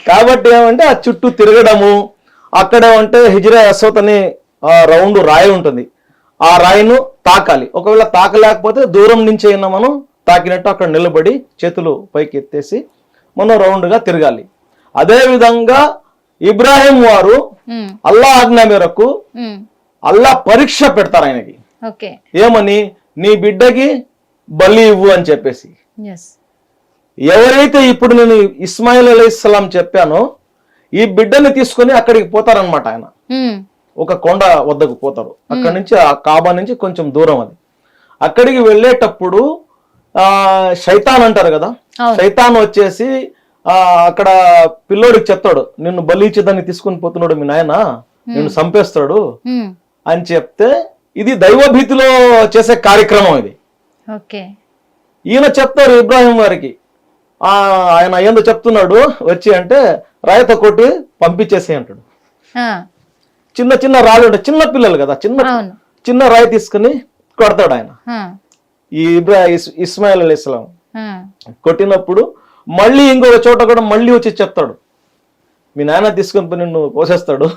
కాబట్టి ఏమంటే ఆ చుట్టూ తిరగడము, అక్కడ ఏమంటే హిజ్రా అస్వత్ అని రౌండ్ రాయి ఉంటుంది, ఆ రాయిను తాకాలి. ఒకవేళ తాకలేకపోతే దూరం నుంచి అయినా మనం తాకినట్టు అక్కడ నిలబడి చేతులు పైకి ఎత్తేసి మనం రౌండ్గా తిరగాలి. అదే విధంగా ఇబ్రాహిం వారు అల్లా ఆజ్ఞ మేరకు అల్లా పరీక్ష పెడతారు ఆయనకి. ఏమని? నీ బిడ్డకి బలి ఇవ్వు అని చెప్పేసి. ఎవరైతే ఇప్పుడు నేను ఇస్మాయిల్ అలైహిస్సలాం చెప్పానో ఈ బిడ్డని తీసుకొని అక్కడికి పోతారనమాట. ఆయన ఒక కొండ వద్దకు పోతారు. అక్కడి నుంచి ఆ కాబా నుంచి కొంచెం దూరం అది. అక్కడికి వెళ్ళేటప్పుడు శైతాన్ అంటారు కదా, శైతాన్ వచ్చేసి అక్కడ పిల్లోడికి చెప్తాడు, నిన్ను బలి ఇచ్చేదాన్ని తీసుకొని పోతున్నాడు మీ నాయన, నిన్ను చంపేస్తాడు అని చెప్తే ఇది దైవభీతిలో చేసే కార్యక్రమం ఇది. ఈయన చెప్తారు ఇబ్రాహిం గారికి, ఆయన ఏందో చెప్తున్నాడు వచ్చి అంటే రాయితో కొట్టి పంపించేసి అంటాడు. చిన్న చిన్న రాళ్ళు ఉంటాయి, చిన్న పిల్లలు కదా, చిన్న రాయి తీసుకుని కొడతాడు ఆయన. ఈ ఇస్మాయిల్ అలైహిస్సలాం కొట్టినప్పుడు మళ్ళీ ఇంకొక చోట కూడా మళ్ళీ వచ్చి చెప్తాడు, మీ నాన్న తీసుకొని పోయి నిన్ను పోసేస్తాడు,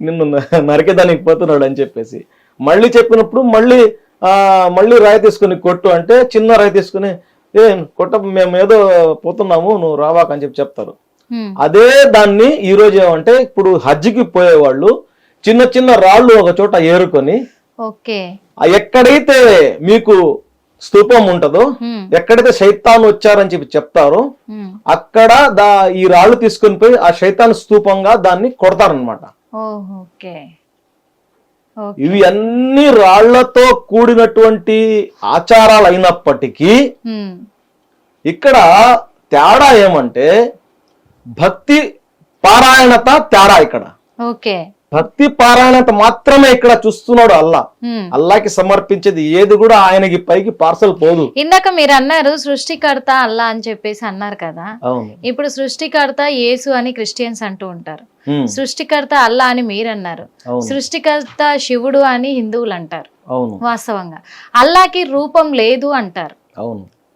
నిన్ను నరికేదానికి పోతున్నాడు అని చెప్పేసి మళ్ళీ చెప్పినప్పుడు మళ్ళీ రాయి తీసుకుని కొట్టు అంటే చిన్న రాయి తీసుకుని కొట్ట, మేము ఏదో పోతున్నాము నువ్వు రావాక అని చెప్పి చెప్తారు. అదే దాన్ని ఈ రోజు ఏమంటే ఇప్పుడు హజ్కి పోయేవాళ్ళు చిన్న చిన్న రాళ్ళు ఒక చోట ఏరుకొని ఎక్కడైతే మీకు స్తూపం ఉంటదో, ఎక్కడైతే శైతాన్ వచ్చారని చెప్పి చెప్తారో అక్కడ ఈ రాళ్ళు తీసుకొని పోయి ఆ శైతాన్ స్తూపంగా దాన్ని కొడతారనమాట. ఇవి అన్ని రాళ్లతో కూడినటువంటి ఆచారాలు అయినప్పటికీ ఇక్కడ తేడా ఏమంటే భక్తి పారాయణత తేడా. ఇక్కడ భక్తి పారాయణత మాత్రమే ఇక్కడ చూస్తున్నాడు అల్లా. అల్లాకి సమర్పించేది ఏది కూడా ఆయనకి పైకి పార్సల్ పోదు. ఇందాక మీరు అన్నారు సృష్టికర్త అల్లా అని చెప్పేసి అన్నారు కదా, ఇప్పుడు సృష్టికర్త యేసు అని క్రిస్టియన్స్ అంటూ ఉంటారు, సృష్టికర్త అల్లా అని మీరు అన్నారు, సృష్టికర్త శివుడు అని హిందువులు అంటారు. వాస్తవంగా అల్లాకి రూపం లేదు అంటారు.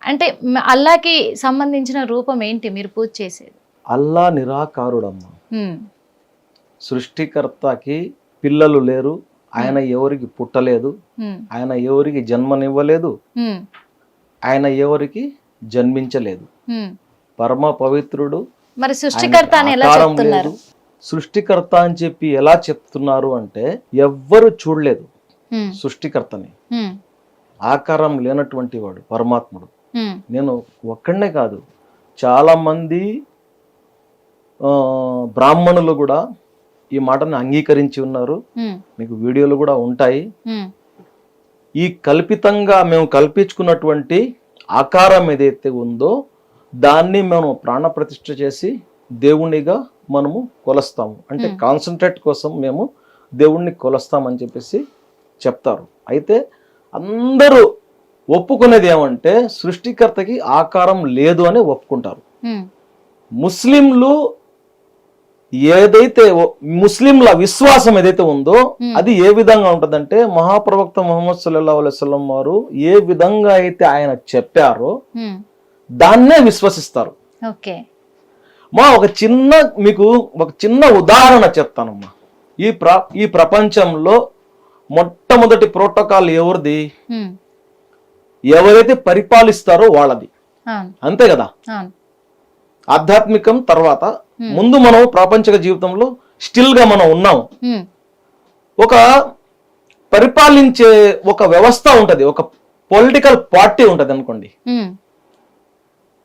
అంటే అల్లాకి సంబంధించిన రూపం ఏంటి మీరు పూజ చేసేది? అల్లా నిరాకారుడమ్మా. సృష్టికర్తకి పిల్లలు లేరు, ఆయన ఎవరికి పుట్టలేదు, ఆయన ఎవరికి జన్మనివ్వలేదు, ఆయన ఎవరికి జన్మించలేదు, పరమ పవిత్రుడు. మరి సృష్టికర్త అని ఎలా చెప్తున్నారు? సృష్టికర్త అని చెప్పి ఎలా చెప్తున్నారు అంటే ఎవ్వరు చూడలేదు సృష్టికర్తని, ఆకారం లేనటువంటి వాడు పరమాత్ముడు. నేను ఒక్కడనే కాదు, చాలా మంది బ్రాహ్మణులు కూడా ఈ మాటను అంగీకరించి ఉన్నారు. మీకు వీడియోలు కూడా ఉంటాయి. ఈ కల్పితంగా మేము కల్పించుకున్నటువంటి ఆకారం ఏదైతే ఉందో దాన్ని మేము ప్రాణ ప్రతిష్ఠ చేసి దేవునిగా మనము కొలుస్తాము. అంటే కాన్సన్ట్రేట్ కోసం మేము దేవుణ్ణి కొలుస్తామని చెప్పేసి చెప్తారు. అయితే అందరూ ఒప్పుకునేది ఏమంటే సృష్టికర్తకి ఆకారం లేదు అని ఒప్పుకుంటారు. ముస్లింలు ఏదైతే ముస్లింల విశ్వాసం ఏదైతే ఉందో అది ఏ విధంగా ఉంటదంటే మహాప్రవక్త ముహమ్మద్ సల్లల్లాహు అలైహి వసల్లం వారు ఏ విధంగా అయితే ఆయన చెప్పారో దాన్నే విశ్వసిస్తారు. మీకు ఒక చిన్న ఉదాహరణ చెప్తానమ్మా. ఈ ప్రపంచంలో మొట్టమొదటి ప్రోటోకాల్ ఎవరిది? ఎవరైతే పరిపాలిస్తారో వాళ్ళది, అంతే కదా. ఆధ్యాత్మికం తర్వాత ముందు మనం ప్రాపంచిక జీవితంలో స్టిల్ గా మనం ఉన్నాం. ఒక పరిపాలించే ఒక వ్యవస్థ ఉంటది, ఒక పొలిటికల్ పార్టీ ఉంటది అనుకోండి.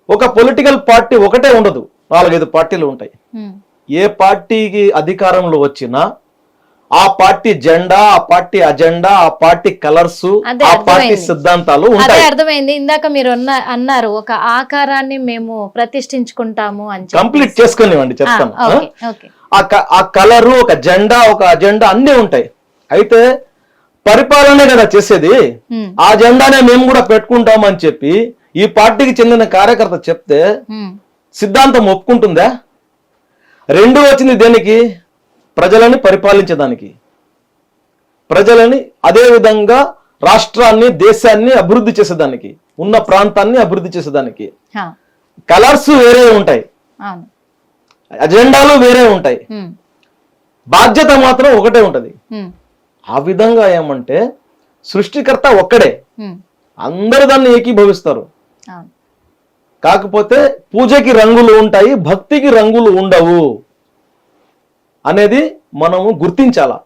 ఒక పొలిటికల్ పార్టీ ఒకటే ఉండదు, 4-5 పార్టీలు ఉంటాయి. ఏ పార్టీకి అధికారంలో వచ్చినా ఆ పార్టీ జెండా, ఆ పార్టీ అజెండా, ఆ పార్టీ కలర్స్, ఆ పార్టీ సిద్ధాంతాలు ఉంటాయి. అర్థమైంది. ఇందాక మీరు అన్నారు ఒక ఆకారాన్ని మేము ప్రతిష్ఠించుకుంటాము అని. కంప్లీట్ చేసుకునివ్వండి, చెప్తాను. ఆ కలరు, ఒక జెండా, ఒక అజెండా అన్ని ఉంటాయి. అయితే పరిపాలనే కదా చేసేది, ఆ జెండానే మేము కూడా పెట్టుకుంటాం అని చెప్పి ఈ పార్టీకి చెందిన కార్యకర్త చెప్తే సిద్ధాంతం ఒప్పుకుంటుందా? రెండు వచ్చింది దేనికి? ప్రజలని పరిపాలించడానికి, ప్రజలని అదే విధంగా రాష్ట్రాన్ని, దేశాన్ని అభివృద్ధి చేసేదానికి, ఉన్న ప్రాంతాన్ని అభివృద్ధి చేసేదానికి. కలర్స్ వేరే ఉంటాయి. అజెండాలు వేరే ఉంటాయి, బాధ్యత మాత్రం ఒకటే ఉంటది. ఆ విధంగా ఏమంటే సృష్టికర్త ఒక్కడే, అందరూ దాన్ని ఏకీభవిస్తారు. కాకపోతే పూజకి రంగులు ఉంటాయి, భక్తికి రంగులు ఉండవు అనేది మనము గుర్తించాలా.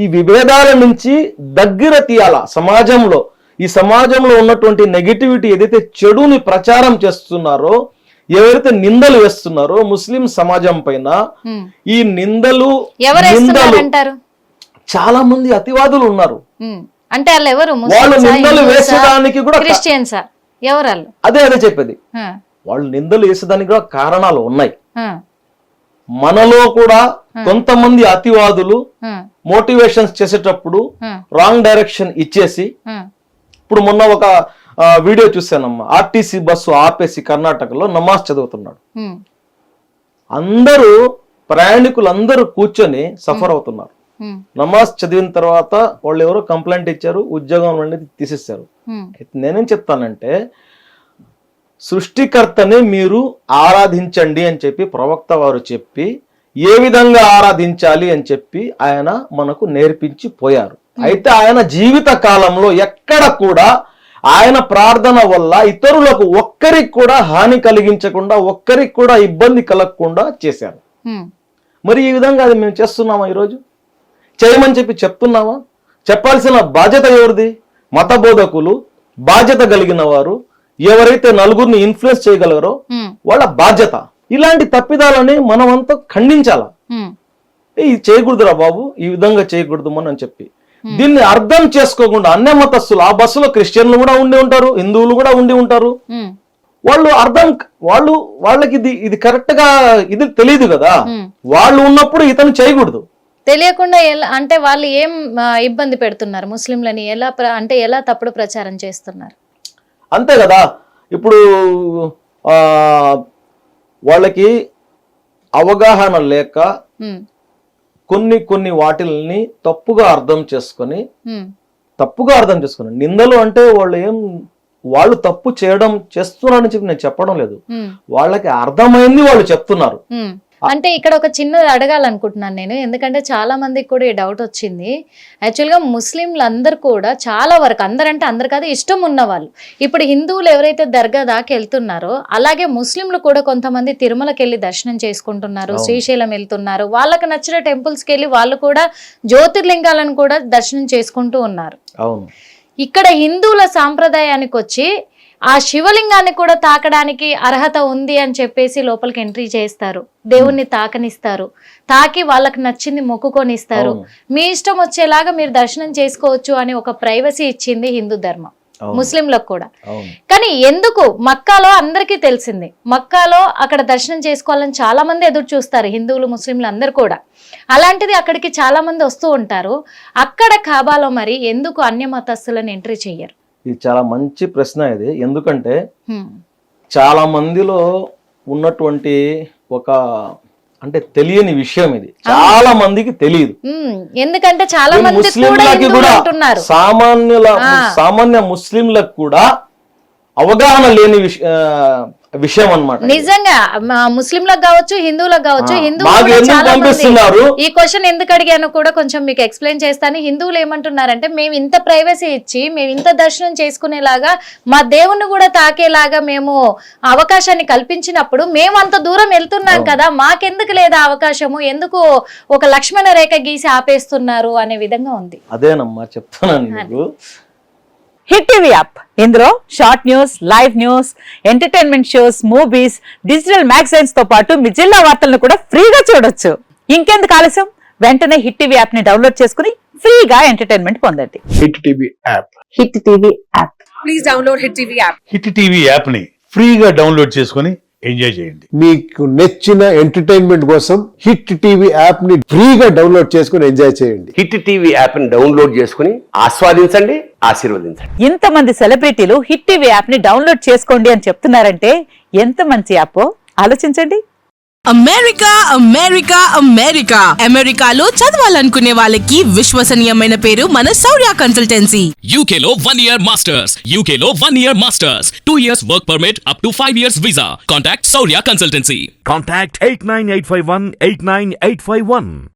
ఈ విభేదాల నుంచి దగ్గర తీయాలా సమాజంలో. ఈ సమాజంలో ఉన్నటువంటి నెగిటివిటీ ఏదైతే చెడుని ప్రచారం చేస్తున్నారో, ఎవరైతే నిందలు వేస్తున్నారో ముస్లిం సమాజం పైన, ఈ నిందలు చాలా మంది అతివాదులు ఉన్నారు. అంటే వాళ్ళు నిందలు వేసేదానికి కూడా క్రిస్టియన్సా ఎవరు? అదే చెప్పేది, వాళ్ళు నిందలు వేసేదానికి కూడా కారణాలు ఉన్నాయి. మనలో కూడా కొంతమంది అతివాదులు మోటివేషన్స్ చేసేటప్పుడు రాంగ్ డైరెక్షన్ ఇచ్చేసి, ఇప్పుడు మొన్న ఒక వీడియో చూశానమ్మా, ఆర్టీసీ బస్సు ఆపేసి కర్ణాటకలో నమాజ్ చదువుతున్నాడు. అందరూ ప్రయాణికులందరూ కూర్చొని సఫర్ అవుతున్నారు. నమాజ్ చదివిన తర్వాత వాళ్ళు ఎవరో కంప్లైంట్ ఇచ్చారు, ఉద్యోగం అనేది తీసేశారు. నేనేం చెప్తానంటే, సృష్టికర్తని మీరు ఆరాధించండి అని చెప్పి ప్రవక్త వారు చెప్పి, ఏ విధంగా ఆరాధించాలి అని చెప్పి ఆయన మనకు నేర్పించి పోయారు. అయితే ఆయన జీవిత కాలంలో ఎక్కడ కూడా ఆయన ప్రార్థన వల్ల ఇతరులకు ఒక్కరికి కూడా హాని కలిగించకుండా, ఒక్కరికి కూడా ఇబ్బంది కలగకుండా చేశారు. మరి ఈ విధంగా అది మేము చేస్తున్నామా? ఈరోజు చేయమని చెప్పి చెప్తున్నామా? చెప్పాల్సిన బాధ్యత ఎవరిది? మత బోధకులు, బాధ్యత కలిగిన వారు, ఎవరైతే నలుగురిని ఇన్ఫ్లుయెన్స్ చేయగలరో వాళ్ళ బాధ్యత. ఇలాంటి తప్పిదాలని మనమంతా ఖండించాలా. ఇది చేయకూడదురా బాబు, ఈ విధంగా చేయకూడదు మనం అని చెప్పి దీన్ని అర్థం చేసుకోకుండా అన్య మతస్థులు, ఆ బస్సులో క్రిస్టియన్లు కూడా ఉండి ఉంటారు, హిందువులు కూడా ఉండి ఉంటారు, వాళ్ళకి ఇది కరెక్ట్ గా ఇది తెలియదు కదా. వాళ్ళు ఉన్నప్పుడు ఇతను చేయకూడదు. తెలియకుండా అంటే వాళ్ళు ఏం ఇబ్బంది పెడుతున్నారు ముస్లింలని? ఎలా తప్పుడు ప్రచారం చేస్తున్నారు? అంతే కదా. ఇప్పుడు వాళ్ళకి అవగాహన లేక కొన్ని వాటిల్ని తప్పుగా అర్థం చేసుకొని నిందలు అంటే వాళ్ళు తప్పు చేస్తున్నారని చెప్పి నేను చెప్పడం లేదు, వాళ్ళకి అర్థమైంది వాళ్ళు చెప్తున్నారు. అంటే ఇక్కడ ఒక చిన్నది అడగాలనుకుంటున్నాను నేను, ఎందుకంటే చాలా మందికి కూడా ఈ డౌట్ వచ్చింది. యాక్చువల్గా ముస్లింలు అందరు కూడా చాలా వరకు, అందరంటే అందరు కాదు, ఇష్టం ఉన్న వాళ్ళు, ఇప్పుడు హిందువులు ఎవరైతే దర్గా దాకా వెళ్తున్నారో అలాగే ముస్లింలు కూడా కొంతమంది తిరుమలకి వెళ్ళి దర్శనం చేసుకుంటున్నారు, శ్రీశైలం వెళ్తున్నారు, వాళ్ళకి నచ్చిన టెంపుల్స్కి వెళ్ళి వాళ్ళు కూడా జ్యోతిర్లింగాలను కూడా దర్శనం చేసుకుంటూ ఉన్నారు. ఇక్కడ హిందువుల సాంప్రదాయానికి వచ్చి ఆ శివలింగాన్ని కూడా తాకడానికి అర్హత ఉంది అని చెప్పేసి లోపలికి ఎంట్రీ చేస్తారు, దేవుణ్ణి తాకనిస్తారు, తాకి వాళ్ళకి నచ్చింది మొక్కుకొని ఇస్తారు, మీ ఇష్టం వచ్చేలాగా మీరు దర్శనం చేసుకోవచ్చు అని ఒక ప్రైవసీ ఇచ్చింది హిందూ ధర్మం ముస్లింలకు కూడా. కానీ ఎందుకు మక్కాలో అందరికీ తెలిసింది, మక్కాలో అక్కడ దర్శనం చేసుకోవాలని చాలా మంది ఎదురు చూస్తారు, హిందువులు ముస్లింలు అందరు కూడా. అలాంటిది అక్కడికి చాలా మంది వస్తూ ఉంటారు, అక్కడ ఖాబాలో మరి ఎందుకు అన్య మతస్థులను ఎంట్రీ చెయ్యరు? ఇది చాలా మంచి ప్రశ్న ఇది. ఎందుకంటే చాలా మందిలో ఉన్నటువంటి ఒక అంటే తెలియని విషయం ఇది, చాలా మందికి తెలియదు. ఎందుకంటే చాలా మంది ముస్లింలకి కూడా, సామాన్య ముస్లింలకు కూడా అవగాహన లేని విషయం అన్నమాట. నిజంగా ముస్లింలకు కావచ్చు, హిందువులకు కావచ్చు. హిందువులు ఈ క్వశ్చన్ ఎందుకు అడిగాను కూడా కొంచెం మీకు ఎక్స్ప్లెయిన్ చేస్తాను. హిందువులు ఏమంటున్నారంటే, మేము ఇంత ప్రైవసీ ఇచ్చి మేము ఇంత దర్శనం చేసుకునేలాగా మా దేవుణ్ణి కూడా తాకేలాగా మేము అవకాశాన్ని కల్పించినప్పుడు మేము అంత దూరం వెళ్తున్నాం కదా, మాకెందుకు లేదా అవకాశము, ఎందుకు ఒక లక్ష్మణ రేఖ గీసి ఆపేస్తున్నారు అనే విధంగా ఉంది. అదేనమ్మా చెప్తాను. హిట్ టీవీ యాప్, ఇందులో short news, live news, entertainment shows, movies, digital magazines తో పాటు మీ జిల్లా వార్తలను కూడా ఫ్రీగా చూడొచ్చు. ఇంకెందుకు ఆలస్యం, వెంటనే హిట్ టీవీ యాప్ ని డౌన్లోడ్ చేసుకుని ఫ్రీగా ఎంటర్టైన్మెంట్ పొందండి. Hit TV app, hit TV app, please download hit TV app. Hit TV app ని ఫ్రీగా డౌన్లోడ్ చేసుకుని ఎంజాయ్ చేయండి. మీకు నచ్చిన ఎంటర్టైన్మెంట్ కోసం హిట్ టీవీ యాప్ ని ఫ్రీగా డౌన్లోడ్ చేసుకుని ఎంజాయ్ చేయండి. హిట్ టీవీ యాప్ ని డౌన్లోడ్ చేసుకుని ఆస్వాదించండి, ఆశీర్వదించండి. ఇంతమంది సెలబ్రిటీలు హిట్ టీవీ యాప్ ని డౌన్లోడ్ చేసుకోండి అని చెప్తున్నారంటే ఎంత మంచి యాప్ ఆలోచించండి. అమెరికా అమెరికా అమెరికా అమెరికాలో చదవాలనుకునే వాళ్ళకి విశ్వసనీయమైన పేరు మన శౌర్య కన్సల్టెన్సీ. UK లో 1 year masters. UK లో 1 year masters. 2 years work permit up to 5 years visa. Contact Saurya Consultancy. Contact 89851 89851.